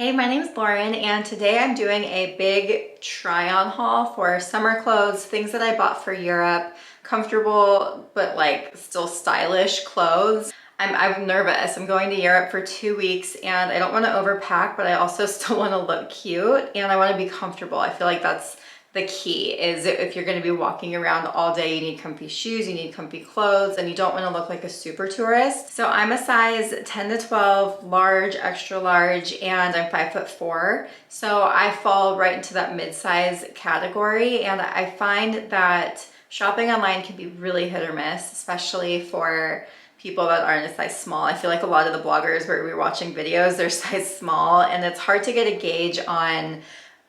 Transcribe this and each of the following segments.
Hey, my name is Lauren, and today I'm doing a big try-on haul for summer clothes, things that I bought for Europe, comfortable but like still stylish clothes. I'm nervous. I'm going to Europe for 2 weeks and I don't want to overpack, but I also still want to look cute and I want to be comfortable. I feel like that's the key. Is if you're going to be walking around all day, you need comfy shoes, you need comfy clothes, and you don't want to look like a super tourist. So I'm a size 10 to 12, large, extra large, and I'm 5'4". So I fall right into that mid-size category, and I find that shopping online can be really hit or miss, especially for people that aren't a size small. I feel like a lot of the bloggers where we're watching videos, they're size small, and it's hard to get a gauge on,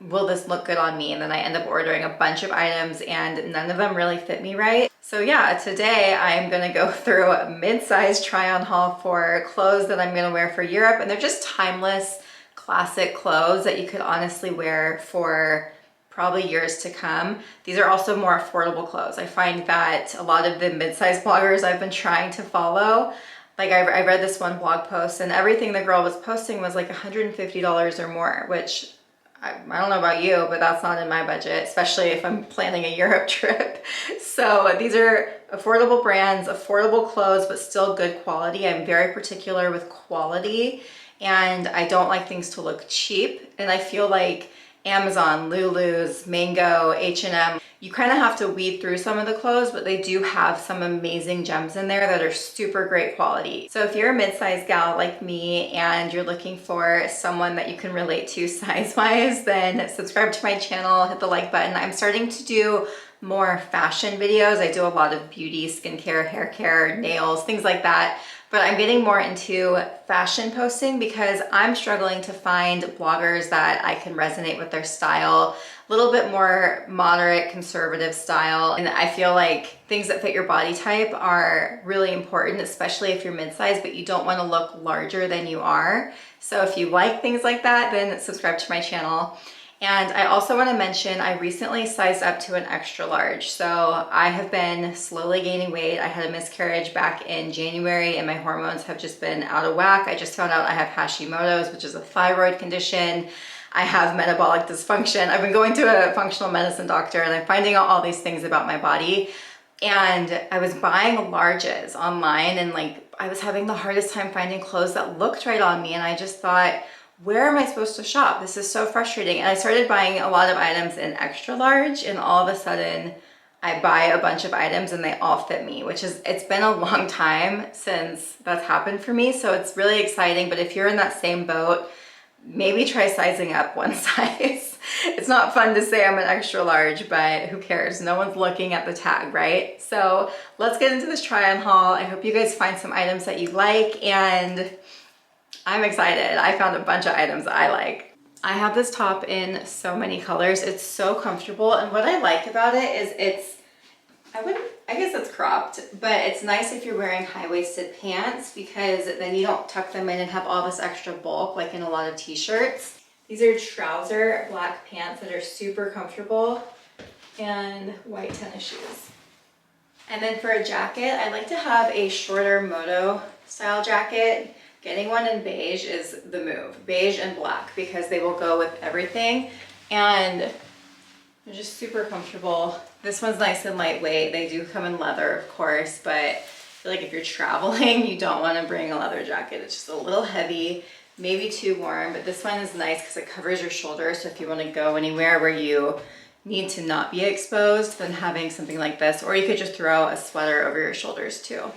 will this look good on me? And then I end up ordering a bunch of items and none of them really fit me right. So yeah, today I'm gonna go through a mid-size try-on haul for clothes that I'm gonna wear for Europe, and they're just timeless, classic clothes that you could honestly wear for probably years to come. These are also more affordable clothes. I find that a lot of the mid-size bloggers I've been trying to follow, like I read this one blog post and everything the girl was posting was like $150 or more, which I don't know about you, but that's not in my budget, especially if I'm planning a Europe trip. So these are affordable brands, affordable clothes, but still good quality. I'm very particular with quality and I don't like things to look cheap. And I feel like Amazon, Lulus, Mango, H&M, you kind of have to weed through some of the clothes, but they do have some amazing gems in there that are super great quality. So if you're a mid-sized gal like me and you're looking for someone that you can relate to size-wise, then subscribe to my channel, hit the like button. I'm starting to do more fashion videos. I do a lot of beauty, skincare, hair care, nails, things like that. But I'm getting more into fashion posting because I'm struggling to find bloggers that I can resonate with their style, a little bit more moderate, conservative style. And I feel like things that fit your body type are really important, especially if you're mid-size, but you don't want to look larger than you are. So if you like things like that, then subscribe to my channel. And I also want to mention, I recently sized up to an extra large. So I have been slowly gaining weight. I had a miscarriage back in January and my hormones have just been out of whack. I just found out I have Hashimoto's, which is a thyroid condition. I have metabolic dysfunction. I've been going to a functional medicine doctor and I'm finding out all these things about my body. And I was buying larges online and like I was having the hardest time finding clothes that looked right on me. And I just thought, where am I supposed to shop? This is so frustrating. And I started buying a lot of items in extra large and all of a sudden I buy a bunch of items and they all fit me, which is, it's been a long time since that's happened for me. So it's really exciting. But if you're in that same boat, maybe try sizing up one size. It's not fun to say I'm an extra large, but who cares? No one's looking at the tag, right? So let's get into this try on haul. I hope you guys find some items that you like and I'm excited. I found a bunch of items I like. I have this top in so many colors. It's so comfortable. And what I like about it is I guess it's cropped, but it's nice if you're wearing high-waisted pants because then you don't tuck them in and have all this extra bulk like in a lot of t-shirts. These are trouser black pants that are super comfortable and white tennis shoes. And then for a jacket, I like to have a shorter moto style jacket. Getting one in beige is the move. Beige and black because they will go with everything and they're just super comfortable. This one's nice and lightweight. They do come in leather, of course, but I feel like if you're traveling, you don't want to bring a leather jacket. It's just a little heavy, maybe too warm, but this one is nice because it covers your shoulders. So if you want to go anywhere where you need to not be exposed, then having something like this, or you could just throw a sweater over your shoulders too.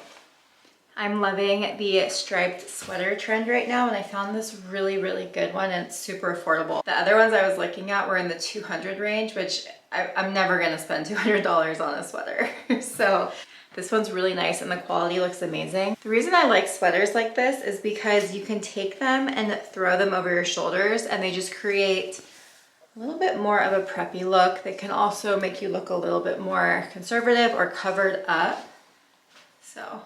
I'm loving the striped sweater trend right now and I found this really, really good one and it's super affordable. The other ones I was looking at were in the $200 range, which I'm never gonna spend $200 on a sweater. So this one's really nice and the quality looks amazing. The reason I like sweaters like this is because you can take them and throw them over your shoulders and they just create a little bit more of a preppy look. They can also make you look a little bit more conservative or covered up. So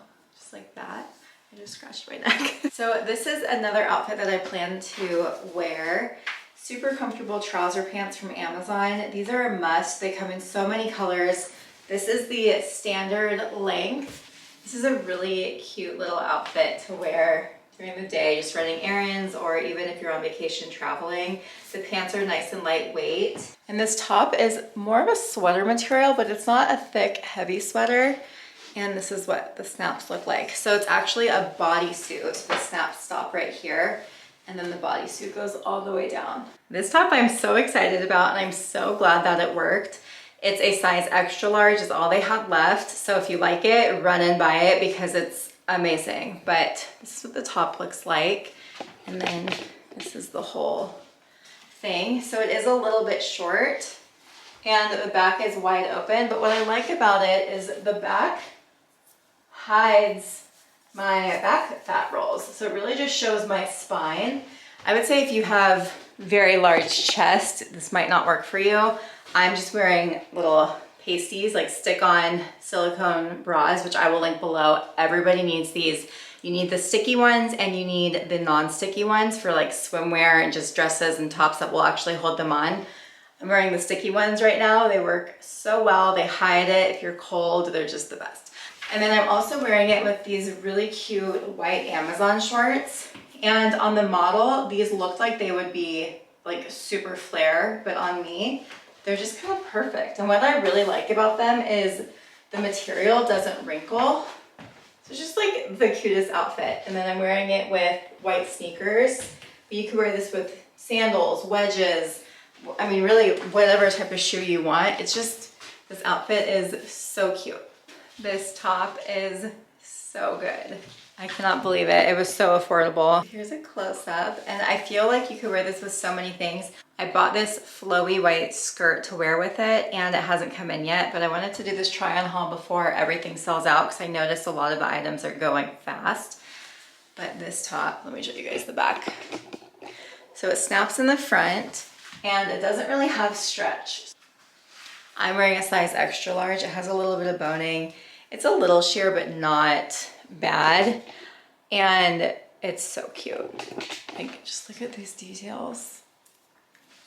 like that. I just scratched my neck. So this is another outfit that I plan to wear. Super comfortable trouser pants from Amazon. These are a must. They come in so many colors. This is the standard length. This is a really cute little outfit to wear during the day, just running errands, or even if you're on vacation traveling. The pants are nice and lightweight. And this top is more of a sweater material, but it's not a thick, heavy sweater. And this is what the snaps look like. So it's actually a bodysuit. The snaps stop right here, and then the bodysuit goes all the way down. This top I'm so excited about, and I'm so glad that it worked. It's a size extra large is all they had left. So if you like it, run and buy it because it's amazing. But this is what the top looks like. And then this is the whole thing. So it is a little bit short and the back is wide open. But what I like about it is the back hides my back fat rolls. So it really just shows my spine. I would say if you have very large chest, this might not work for you. I'm just wearing little pasties, like stick-on silicone bras, which I will link below. Everybody needs these. You need the sticky ones and you need the non-sticky ones for like swimwear and just dresses and tops that will actually hold them on. I'm wearing the sticky ones right now. They work so well. They hide it. If you're cold, they're just the best. And then I'm also wearing it with these really cute white Amazon shorts. And on the model, these looked like they would be like super flare, but on me, they're just kind of perfect. And what I really like about them is the material doesn't wrinkle. So it's just like the cutest outfit. And then I'm wearing it with white sneakers, but you can wear this with sandals, wedges, I mean, really whatever type of shoe you want. It's just, this outfit is so cute. This top is so good. I cannot believe it. It was so affordable. Here's a close-up, and I feel like you could wear this with so many things. I bought this flowy white skirt to wear with it, and it hasn't come in yet, but I wanted to do this try-on haul before everything sells out because I noticed a lot of the items are going fast. But this top, let me show you guys the back. So it snaps in the front, and it doesn't really have stretch. I'm wearing a size extra large. It has a little bit of boning. It's a little sheer, but not bad. And it's so cute. Like, just look at these details.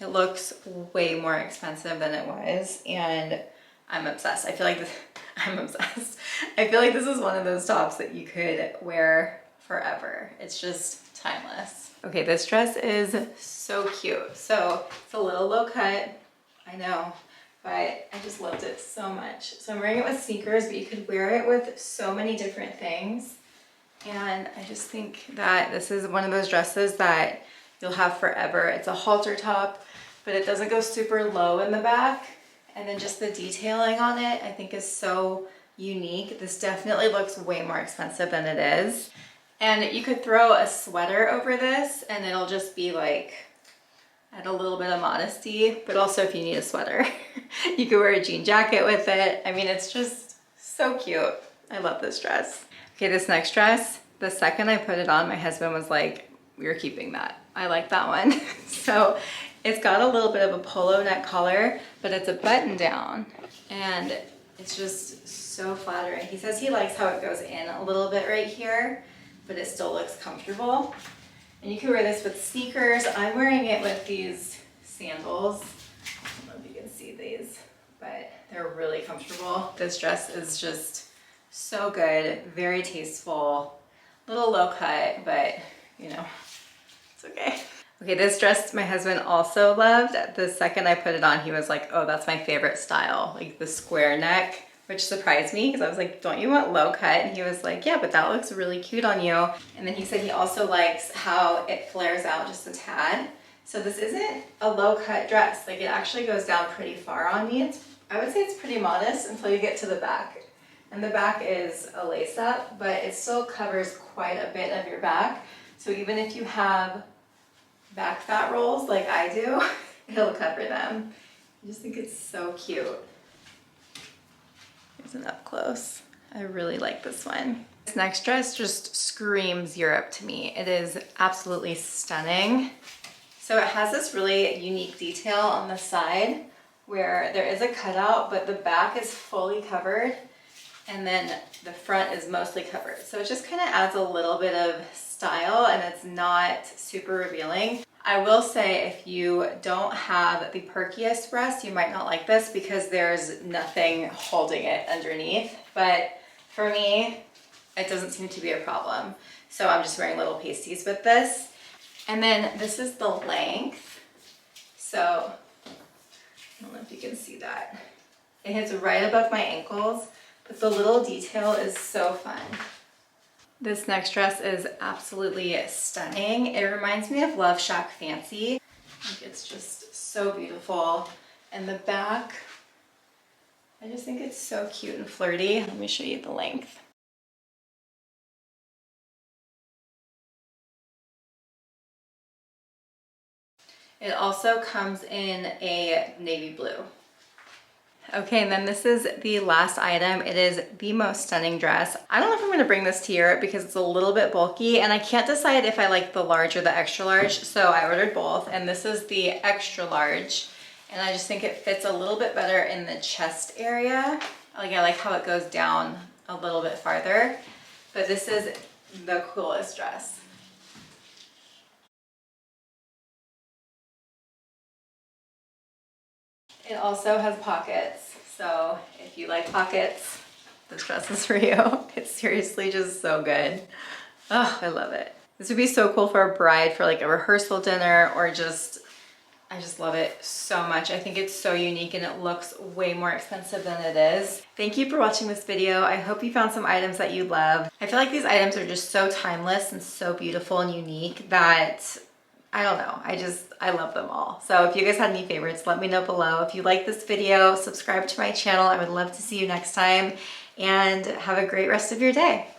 It looks way more expensive than it was, and I'm obsessed. I feel like this, I'm obsessed. I feel like this is one of those tops that you could wear forever. It's just timeless. Okay, this dress is so cute. So it's a little low cut, I know, but I just loved it so much. So I'm wearing it with sneakers, but you could wear it with so many different things. And I just think that this is one of those dresses that you'll have forever. It's a halter top, but it doesn't go super low in the back. And then just the detailing on it, I think is so unique. This definitely looks way more expensive than it is. And you could throw a sweater over this and it'll just be like, add a little bit of modesty, but also if you need a sweater, you could wear a jean jacket with it. I mean, it's just so cute. I love this dress. Okay, this next dress, the second I put it on, my husband was like, we're keeping that. I like that one. So it's got a little bit of a polo neck collar, but it's a button down and it's just so flattering. He says he likes how it goes in a little bit right here, but it still looks comfortable. And you can wear this with sneakers. I'm wearing it with these sandals. I don't know if you can see these, but they're really comfortable. This dress is just so good, very tasteful, little low cut, but you know, it's okay. Okay, this dress my husband also loved. The second I put it on, he was like, oh, that's my favorite style, like the square neck, which surprised me because I was like, don't you want low cut? And he was like, yeah, but that looks really cute on you. And then he said he also likes how it flares out just a tad. So this isn't a low cut dress. Like, it actually goes down pretty far on me. I would say it's pretty modest until you get to the back. And the back is a lace up, but it still covers quite a bit of your back. So even if you have back fat rolls like I do, it'll cover them. I just think it's so cute. Here's an up close. I really like this one. This next dress just screams Europe to me. It is absolutely stunning. So it has this really unique detail on the side where there is a cutout, but the back is fully covered and then the front is mostly covered. So it just kind of adds a little bit of style and it's not super revealing. I will say if you don't have the perkiest breast, you might not like this because there's nothing holding it underneath. But for me, it doesn't seem to be a problem. So I'm just wearing little pasties with this. And then this is the length. So I don't know if you can see that. It hits right above my ankles, but the little detail is so fun. This next dress is absolutely stunning. It reminds me of Love Shack Fancy. I think it's just so beautiful. And the back, I just think it's so cute and flirty. Let me show you the length. It also comes in a navy blue. Okay, and then this is the last item. It is the most stunning dress. I don't know if I'm gonna bring this to Europe because it's a little bit bulky and I can't decide if I like the large or the extra large. So I ordered both, and this is the extra large. And I just think it fits a little bit better in the chest area. I like how it goes down a little bit farther, but this is the coolest dress. It also has pockets, so if you like pockets, this dress is for you. It's seriously just so good. Oh, I love it. This would be so cool for a bride for like a rehearsal dinner, or just, I just love it so much. I think it's so unique and it looks way more expensive than it is. Thank you for watching this video. I hope you found some items that you love. I feel like these items are just so timeless and so beautiful and unique that I don't know, I love them all. So if you guys had any favorites, let me know below. If you like this video, subscribe to my channel. I would love to see you next time, and have a great rest of your day.